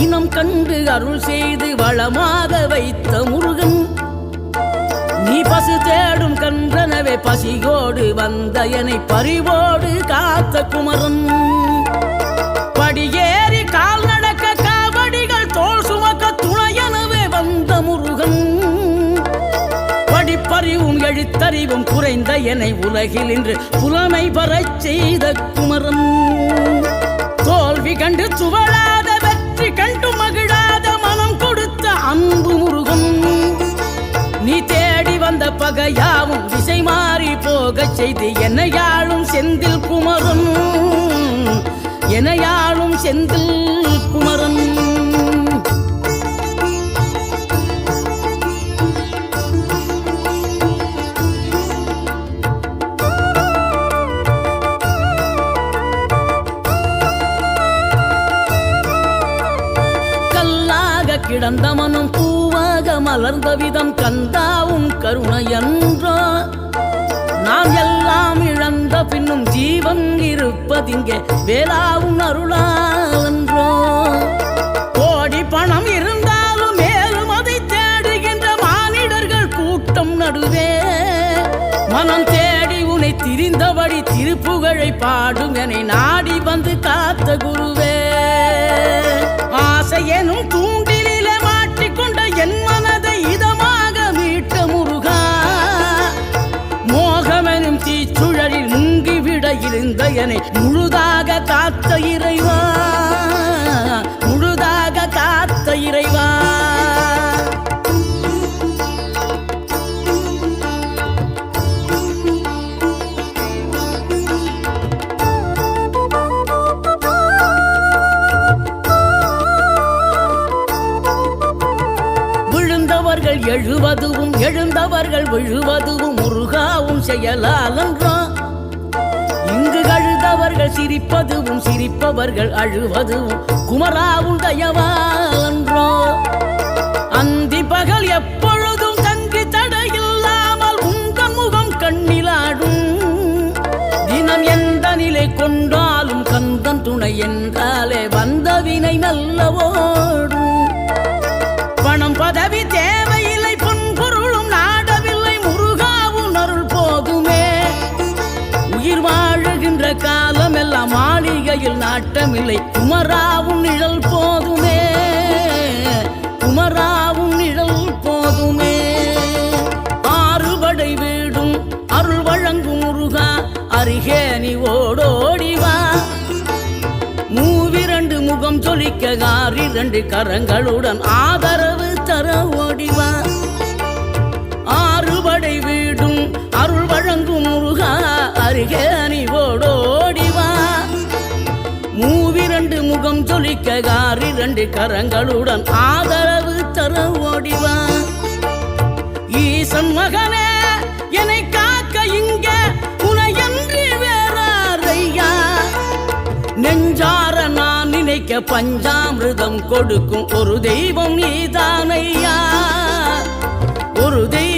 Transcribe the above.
இனம் கண்டு அருள் செய்து வளமாக வைத்த முருகன், நீ பசு தேடும் கன்றனவே பசியோடு வந்த என்னை பறிவோடு காத்த குமரன், படியேறி கால் நடக்க காவடிகள் தோல் சுமக்க துணையனவே வந்த முருகன், படிப்பறிவும் எழுத்தறிவும் குறைந்த என்னை உலகில் இன்று புலமை பெறச் செய்த குமரன், தோல்வி கண்டு துவளாத வெற்றி கண்டு மகிழாத மனம் கொடுத்த அன்பு முருகன், நீ தேடி வந்த பகையாவும் திசை மாறி போகச் செய்து என்னையாளும் செந்தில் குமரன், என்னையாளும் செந்தில் குமரன். கிடந்த மனம் பூவாக மலர்ந்த விதம் கந்தாவும் கருணை என்றோ, நாம் எல்லாம் இழந்த பின்னும் ஜீவன் இருப்பதிங்கே வேளாவும் அருளால் என்றோ, கோடி பணம் இருந்தாலும் மேலும் அதை தேடுகின்ற மானிடர்கள் கூட்டம் நடுவே, மனம் தேடி உனை திரிந்தபடி திருப்புகழை பாடும் என்னை நாடி வந்து காத்த குருவே, ஆசை எனும் தூண்டிலே மாட்டிக்கொண்ட என் மனதை இதமாக மீட்ட முருகா, மோகமெனும் தீச்சுழலில் முங்கிவிட இருந்த என்னை முழுதாக காத்த இறைவா, முழுதாக காத்த இறைவா. எழுவதுவும் எழுந்தவர்கள் விழுவதுவும் முருகாவும் செயலாலன்றோ, இங்கு அழுதவர்கள் சிரிப்பதுவும் சிரிப்பவர்கள் அழுவதுவும் குமராவும் தயவாலன்றோ, அந்தி பகல் எப்பொழுதும் தங்கி தடையில்லாமல் உங்கள் முகம் கண்ணிலாடும், தினம் எந்த நிலை கொண்டாலும் கந்தன் துணை என்றாலே வந்த வினை நல்லவோடும், பணம் பதவி தேவையில்லை பொன்பொருளும் நாடவில்லை முருகாவும் அருள் போதுமே, உயிர் வாழுகின்ற காலம் எல்லாம் மாளிகையில் நாட்டமில்லை குமராவும் நிழல் போதுமே, குமராவும் நிழல் போதுமே. ஆறுபடை வீடும் அருள் வழங்கும் முருகா அருகே நீ ஓடோடிவா, மூவிரண்டு முகம் சொலிக்க ஆறிரண்டு கரங்களுடன் ஆதரவு தர ஓடிவா, ஆறுபடை வீடும் அருள் வழங்கும் முருகா அருகே நீ ஓடோடிவா, மூவிரண்டு முகம் சொலிக்க ஆறிரண்டு கரங்களுடன் ஆதரவு தர ஓடிவா. ஈசன் மகனே என்னை காக்க இங்க உனையன்றி வேறாரையா, நெஞ்சார நான் நினைக்க பஞ்சாமிர்தம் கொடுக்கும் ஒரு தெய்வம் நீதானையா, ஒரு தெய்வம்